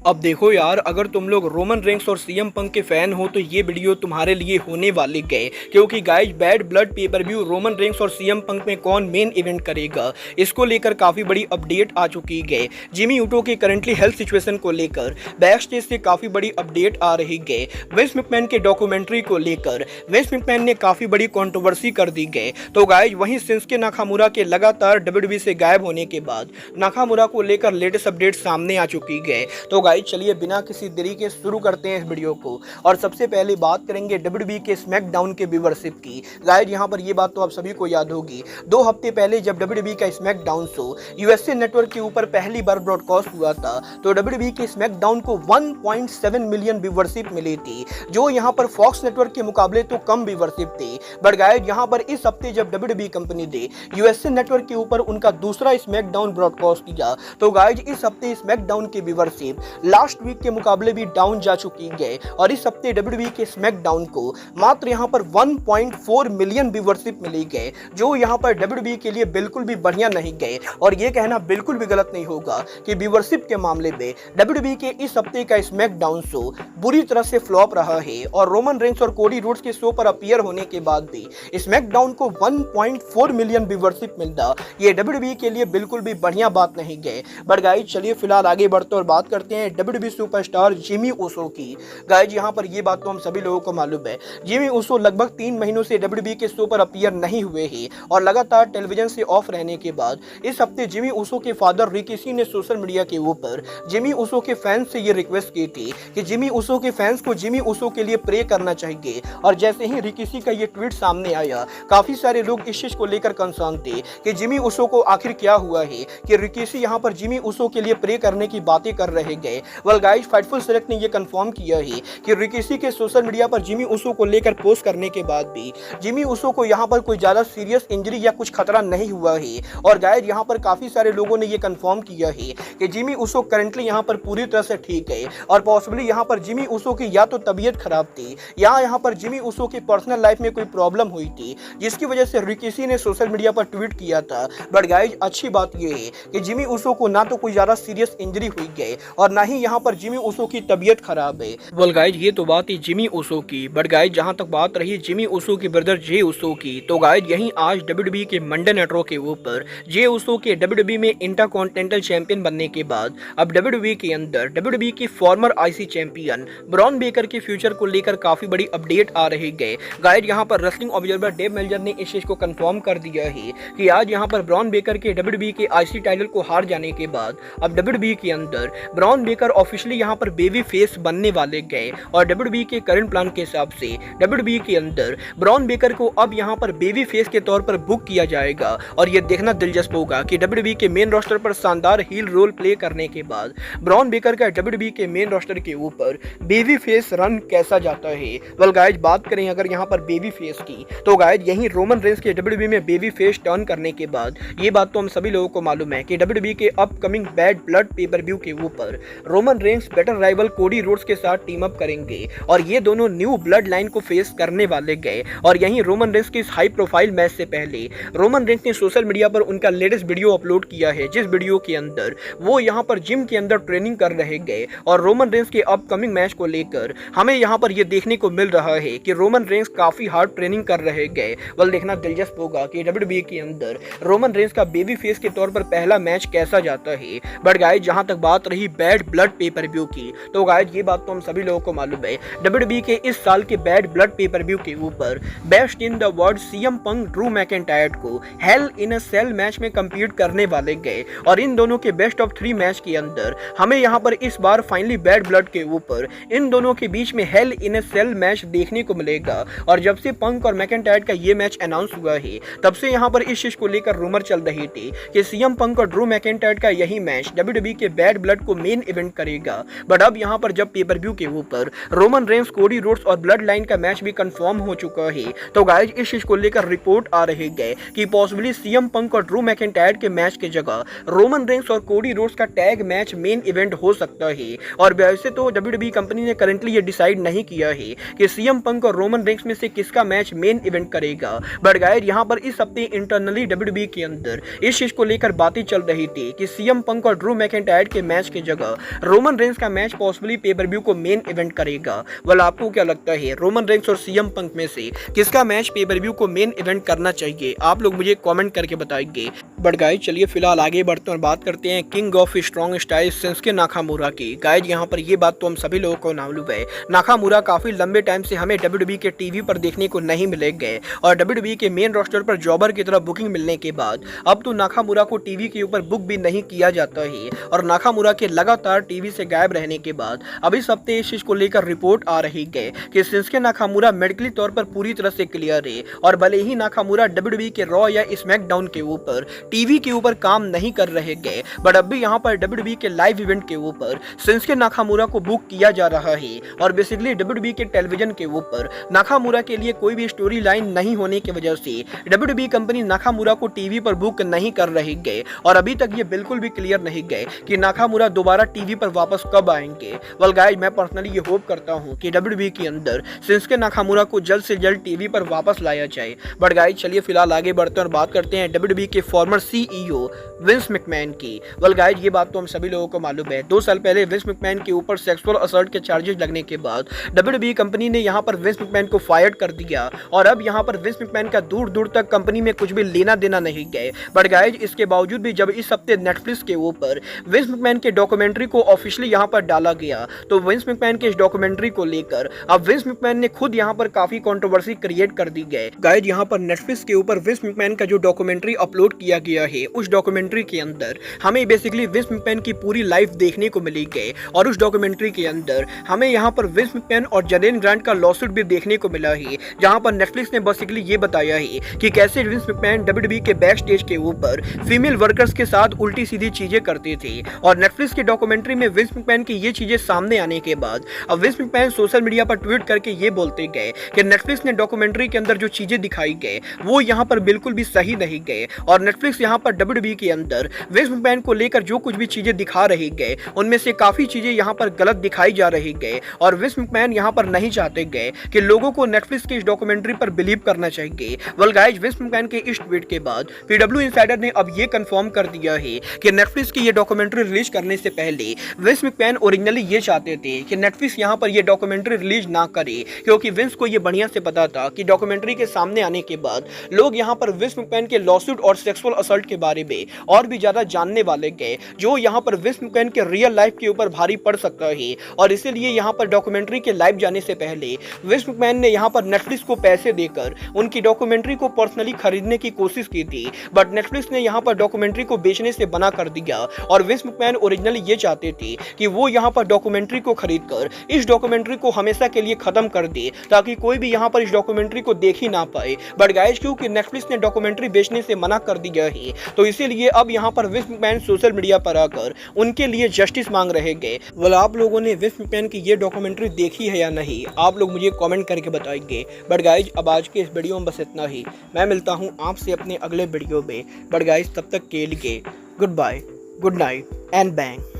अब देखो यार, अगर तुम लोग रोमन रेंस और सीएम पंक के फैन हो तो ये वीडियो तुम्हारे लिए होने वाले गए, क्योंकि guys bad blood pay per view Roman Reigns और सीएम पंक में कौन मेन इवेंट करेगा, इसको लेकर काफी बड़ी अपडेट आ चुकी है। जिमी ऊटो के करंटली हेल्थ सिचुएशन को लेकर बैक स्टेज से काफी बड़ी अपडेट आ रही है। विंस मैकमैन के डॉक्यूमेंट्री को लेकर विंस मैकमैन ने काफी बड़ी कंट्रोवर्सी कर दी है। तो गाइज वहीं शिंसुके नाकामुरा के लगातार डब्ल्यूडब्ल्यूई से गायब होने के बाद नाकामुरा को लेकर लेटेस्ट अपडेट सामने आ चुकी है। तो गाइज चलिए बिना किसी देरी के शुरू करते हैं इस वीडियो को। और सबसे पहले बात करेंगे डब्ल्यूडब्ल्यूई के स्मैकडाउन के व्यूअरशिप की। गाइज यहाँ पर ये बात तो आप सभी को याद होगी, 2 हफ्ते पहले जब डब्ल्यूडब्ल्यूई का स्मैकडाउन शो यूएसए नेटवर्क के ऊपर पहली बार ब्रॉडकास्ट हुआ था तो डब्ल्यूडब्ल्यूई के स्मैकडाउन को 1.7 मिलियन व्यूअरशिप मिली थी, जो यहाँ पर फॉक्स नेटवर्क के मुकाबले तो कम व्यूअरशिप थी। बट गाइज यहाँ पर इस हफ्ते जब डब्ल्यूडब्ल्यूई कंपनी ने यूएसए नेटवर्क के ऊपर उनका दूसरा स्मैकडाउन ब्रॉडकास्ट किया तो गाइज इस हफ्ते स्मैकडाउन की व्यूअरशिप लास्ट वीक के मुकाबले भी डाउन जा चुकी है। और इस हफ्ते डब्ल्यूडब्ल्यूई के स्मैकडाउन को मात्र यहां पर 1.4 मिलियन व्यूअरशिप मिली है, जो यहां पर डब्ल्यूडब्ल्यूई के लिए बिल्कुल भी बढ़िया नहीं गए। और यह कहना बिल्कुल भी गलत नहीं होगा कि व्यूअरशिप के मामले में डब्ल्यूडब्ल्यूई के इस हफ्ते का स्मैकडाउन शो बुरी तरह से फ्लॉप रहा है। और रोमन रेंस और कोडी रोड्स के शो पर अपीयर होने के बाद भी स्मैकडाउन को 1.4 मिलियन व्यूअरशिप मिलना यह डब्ल्यूडब्ल्यूई के लिए बिल्कुल भी बढ़िया बात नहीं है। बट गाइस चलिए फिलहाल आगे बढ़ते और बात करते हैं डब्ल्यूडब्ल्यूई सुपरस्टार जिमी ऊसो की। गाइस यहाँ पर ये बात तो हम सभी लोगों को मालूम है, जिमी ऊसो लगभग 3 महीनों से डब्ल्यूडब्ल्यूई के शो पर अपीयर नहीं हुए हैं और लगातार टेलीविजन से ऑफ रहने के बाद इस हफ्ते जिमी ऊसो के फादर रिकी ने सोशल मीडिया के ऊपर जिमी ऊसो के फैंस से ये रिक्वेस्ट की थी कि जिमी ऊसो के फैंस को जिमी ऊसो के लिए प्रे करना चाहिए। और जैसे ही रिकी का ये ट्वीट सामने आया, काफी सारे लोग इस चीज को लेकर कंसर्न थे कि जिमी ऊसो को आखिर क्या हुआ है कि रिकी यहाँ पर जिमी ऊसो के लिए प्रे करने की बातें कर रहे गए। वेल गाइस, फाइटफुल सेलेक्ट ने यह कंफर्म किया है कि रिकी के सोशल मीडिया पर जिमी ऊसो को लेकर पोस्ट करने के बाद भी जिमी ऊसो को यहां पर कोई ज्यादा सीरियस इंजरी या कुछ खतरा नहीं हुआ है। और गाइस यहां पर काफी सारे लोगों ने यह कंफर्म किया है कि जिमी ऊसो करंटली यहां पर पूरी तरह से ठीक है और पॉसिबली यहां पर जिमी ऊसो की या तो तबीयत खराब थी या यहां पर जिमी ऊसो की पर्सनल लाइफ में कोई प्रॉब्लम हुई थी, जिसकी वजह से रिकी ने सोशल मीडिया पर ट्वीट किया था। बट गाइस अच्छी बात यह है कि जिमी ऊसो को ना तो कोई ज्यादा सीरियस इंजरी हुई है और ना ही यहाँ पर जिमी ऊसो की तबीयत खराब है। वेल गाइज ये तो बात है जिमी ऊसो की। बट गाइज जहाँ तक बात रही जिमी ऊसो के ब्रदर जे ऊसो की, तो गाइज यहीं आज डब्ल्यूडब्ल्यूई के मंडे नाइट रॉ के ऊपर जे ऊसो के डब्ल्यूडब्ल्यूई में इंटरकॉन्टिनेंटल चैंपियन बनने के बाद अब डब्ल्यूडब्ल्यूई के अंदर डब्ल्यूडब्ल्यूई के former IC champion Bron Breakker के फ्यूचर को लेकर काफी बड़ी अपडेट आ रही है। गाइज यहाँ पर रेसलिंग ऑब्जर्वर डेव मेल्जर ने इस चीज को कंफर्म कर दिया है कि आज यहाँ पर ब्रॉन बेकर के डब्ल्यूडब्ल्यूई के आईसी टाइटल को हार जाने के बाद अब डब्ल्यूडब्ल्यूई के अंदर ब्रॉन बेकर ऑफिशियली यहाँ पर बेबी फेस बनने वाले गए। और डब्ल्यूडब्ल्यूई के करंट प्लान के हिसाब से डब्ल्यूडब्ल्यूई के अंदर ब्रॉन बेकर को अब यहाँ पर बेबी फेस के तौर पर बुक किया जाएगा। और ये देखना दिलचस्प होगा कि डब्ल्यूडब्ल्यूई के मेन रोस्टर पर शानदार हील रोल प्ले करने के बाद ब्रॉन बेकर का डब्ल्यूडब्ल्यूई के मेन रोस्टर के ऊपर बेबी फेस रन कैसा जाता है। वेल गाइज बात करें अगर यहाँ पर बेबी फेस की, तो गाइज यही रोमन रेंस के डब्ल्यूडब्ल्यूई में बेबी फेस टर्न करने के बाद ये बात तो हम सभी लोगों को मालूम है कि डब्ल्यूडब्ल्यूई के upcoming bad blood pay per view के ऊपर Roman Reigns better rival Cody Rhodes के साथ टीम अप करेंगे और ये दोनों न्यू ब्लड लाइन को फेस करने वाले गए। और यहीं रोमन रेंस के इस हाई प्रोफाइल मैच से पहले रोमन रेंस ने सोशल मीडिया पर उनका लेटेस्ट वीडियो अपलोड किया है, जिस वीडियो के अंदर वो यहाँ पर जिम के अंदर ट्रेनिंग कर रहे गए। और रोमन रेंस के अपकमिंग मैच को लेकर हमें यहाँ पर यह देखने को मिल रहा है कि रोमन रेंस काफी हार्ड ट्रेनिंग कर रहे गए। वेल देखना दिलचस्प होगा कि डब्ल्यूडब्ल्यूई के अंदर रोमन रेंस का बेबी फेस के तौर पर पहला मैच कैसा जाता है। बट गाइस जहां तक बात रही बैड ब्लड पेपर व्यू की, तो गाइस ये बात तो हम सभी लोगों को मालूम है, डब्ल्यूडब्ल्यूई के इस साल के बैड ब्लड पेपर व्यू के ऊपर best in the world CM Punk Drew McIntyre को हेल इन अ सेल मैच में कंपीट करने वाले गए। और इन दोनों के बेस्ट ऑफ 3 मैच के अंदर हमें यहाँ पर इस बार फाइनली बैड ब्लड के ऊपर इन दोनों के बीच में हेल इन अ सेल मैच देखने को मिलेगा। और जब से पंक और मैकिंटायर का ये मैच अनाउंस हुआ है तब से यहाँ पर इस चीज को लेकर रूमर चल रही थी कि सीएम पंक और ड्रू मैकिंटायर का यही मैच डब्ल्यूडब्ल्यूई के बैड ब्लड को मेन इवेंट करेगा। बट अब यहाँ पर जब पेपर व्यू के ऊपर रोमन रेंस कोडी रोड्स और ब्लड लाइन का मैच भी कंफर्म हो चुका है, तो गाइज इस चीज को लेकर रिपोर्ट आ रही है कि पॉसिबली सीएम पंक और ड्रू मैकिंटायर के मैच के जगह रोमन रेंस और कोडी रोड्स का टैग मैच मेन इवेंट हो सकता है। और वैसे तो डब्ल्यूडब्ल्यूई कंपनी ने करंटली ये डिसाइड नहीं किया है कि सीएम पंक और रोमन रेंस में से किसका मैच मेन इवेंट करेगा। बट गाइज यहाँ पर इस हफ्ते इंटरनली डब्ल्यूडब्ल्यूई के अंदर इस चीज को लेकर बातें चल रही थी कि सीएम पंक और ड्रू मैकिंटायर के मैच की जगह रोमन रेंस का मैच पॉसिबली पे पर व्यू को मेन इवेंट करेगा। वेल आपको क्या लगता है रोमन रेंस और सीएम पंक में से किसका मैच पे पर व्यू को मेन इवेंट करना चाहिए? आप लोग मुझे कमेंट करके बताएंगे। बट गाइज चलिए फिलहाल आगे बढ़ते हैं और बात करते हैं king of strong style Shinsuke Nakamura की। गाइज यहाँ पर ये बात तो हम सभी लोगों को मालूम है, नाकामुरा काफी लंबे टाइम से हमें डब्ल्यूडब्ल्यूई के टीवी पर देखने को नहीं मिलेंगे और डब्ल्यूडब्ल्यूई के मेन रोस्टर पर जॉबर की तरह बुकिंग मिलने के बाद अब तो नाकामुरा को टीवी के ऊपर बुक भी नहीं किया जाता है और नाकामुरा के लगातार टीवी से गायब रहने के बाद अब इस हफ्ते इस चीज को लेकर रिपोर्ट आ रही है कि शिंसुके नाकामुरा मेडिकली तौर पर पूरी तरह से क्लियर है और भले ही नाकामुरा डब्ल्यूडब्ल्यूई के रॉ या स्मैकडाउन के ऊपर टीवी के ऊपर काम नहीं कर रहे गए, बट अब भी यहाँ पर डब्ल्यूडब्ल्यूई के लाइव इवेंट के ऊपर शिंसुके नाकामुरा को बुक किया जा रहा है और बेसिकली डब्ल्यूडब्ल्यूई के टेलीविजन के ऊपर नाकामुरा के लिए कोई भी स्टोरी लाइन नहीं होने की वजह से डब्ल्यूडब्ल्यूई कंपनी नाकामुरा को टीवी पर बुक नहीं कर रही गए और अभी तक ये बिल्कुल भी क्लियर नहीं गए कि नाकामुरा दोबारा टीवी पर वापस कब आएंगे। वेल गाइस मैं पर्सनली ये होप करता हूँ कि डब्ल्यूडब्ल्यूई के अंदर शिंसुके नाकामुरा को जल्द से जल्द टीवी पर वापस लाया जाए। बट गाइस चलिए फिलहाल आगे बढ़ते हैं और बात करते हैं डब्ल्यूडब्ल्यूई के फॉर्मर सीईओ विंस मैकमैन की। वेल गाइस ये बात तो हम सभी लोगों को मालूम है, 2 साल पहले विंस मैकमैन के ऊपर सेक्सुअल असल्ट के चार्जेस लगने के बाद डब्ल्यूडब्ल्यूई कंपनी ने यहाँ पर विंस मैकमैन को फायर कर दिया और अब यहाँ पर विंस मैकमैन का दूर दूर तक कंपनी में कुछ भी लेना देना नहीं गए। बट गाइस इसके बावजूद भी जब इस हफ्ते नेटफ्लिक्स के ऊपर विंस मैकमैन के डॉक्यूमेंट्री को ऑफिशियली यहाँ पर डाला गया तो विंस मैकमैन के इस डॉक्यूमेंट्री को लेकर अब विंस मैकमैन ने खुद यहाँ पर काफी कंट्रोवर्सी क्रिएट कर दी गई। गाइस यहाँ पर नेटफ्लिक्स के ऊपर विंस मैकमैन का जो डॉक्यूमेंट्री अपलोड किया गया है उस डॉक्यूमेंट्री के अंदर हमें बेसिकली विंस मैकमैन की पूरी लाइफ देखने को मिली गई और उस डॉक्यूमेंट्री के अंदर हमें यहाँ पर विंस मैकमैन और जेरेन ग्रांट का लॉसूट भी देखने को मिला है, जहाँ पर नेटफ्लिक्स ने बेसिकली ये बताया है कि कैसे विंस मैकमैन डब्ल्यूडब्ल्यूई के बैक स्टेज के ऊपर फीमेल वर्कर्स के साथ उल्टी सीधी चीजें करते थे और नेटफ्लिक्स के डॉक्यूमेंट्री में विंस मैकमैन की ये चीजें सामने आने के बाद अब विंस मैकमैन सोशल मीडिया पर ट्वीट करके ये बोलते गए कि नेटफ्लिक्स ने डॉक्यूमेंट्री के अंदर जो चीजें दिखाई गए वो यहाँ पर बिल्कुल भी सही नहीं गए और नेटफ्लिक्स यहाँ पर डब्ल्यूडब्ल्यूई के अंदर विंस मैकमैन को लेकर जो कुछ भी चीजें दिखा रही गए उनमें से काफी चीजें यहाँ पर गलत दिखाई जा रही गए और विंस मैकमैन यहाँ पर नहीं चाहते गए कि लोगों को नेटफ्लिक्स की इस डॉक्यूमेंट्री पर बिलीव करना चाहिए। वेल गाइस विंस मैकमैन के इस ट्वीट के बाद पीडब्ल्यू इनसाइडर ने अब ये कंफर्म कर दिया है कि नेटफ्लिक्स की ये डॉक्यूमेंट्री रिलीज करने से पहले विंस मैकमैन ओरिजिनली ये चाहते थे कि नेटफ्लिक्स यहाँ पर ये डॉक्यूमेंट्री रिलीज ना करे क्योंकि विंस को ये बढ़िया से पता था कि डॉक्यूमेंट्री के सामने आने के बाद लोग यहाँ पर विंस मैकमैन के लॉसूट और सेक्सुअल असल्ट के बारे में और भी ज्यादा जानने वाले गए जो यहाँ पर विंस मैकमैन के रियल लाइफ के ऊपर भारी पड़ सकता है और इसीलिए यहाँ पर डॉक्यूमेंट्री के लाइव जाने से पहले विंस मैकमैन ने यहाँ पर नेटफ्लिक्स को पैसे देकर उनकी डॉक्यूमेंट्री को पर्सनली खरीदने की कोशिश की थी, बट नेटफ्लिक्स ने यहाँ पर डॉक्यूमेंट्री को बेचने से मना कर दिया और विंस मैकमैन ओरिजिनली ये चाहते थे कि वो यहाँ पर डॉक्यूमेंट्री को खरीदकर इस डॉक्यूमेंट्री को हमेशा के लिए खत्म कर दे ताकि कोई भी यहाँ पर इस डॉक्यूमेंट्री को देख ही ना पाए। बट गाइस क्योंकि नेटफ्लिक्स ने डॉक्यूमेंट्री बेचने से मना कर दिया है तो इसीलिए अब यहाँ पर विंस मैकमैन सोशल मीडिया पर आकर उनके लिए जस्टिस मांग रहे गए। वेल आप लोगों ने विंस मैकमैन की ये डॉक्यूमेंट्री देखी है या नहीं, आप लोग मुझे कमेंट करके बताएंगे। बट गाइज अब आज के इस वीडियो में बस इतना ही, मैं मिलता हूँ आपसे अपने अगले वीडियो में। बट गाइज तब तक के लिए good bye, good night and bang.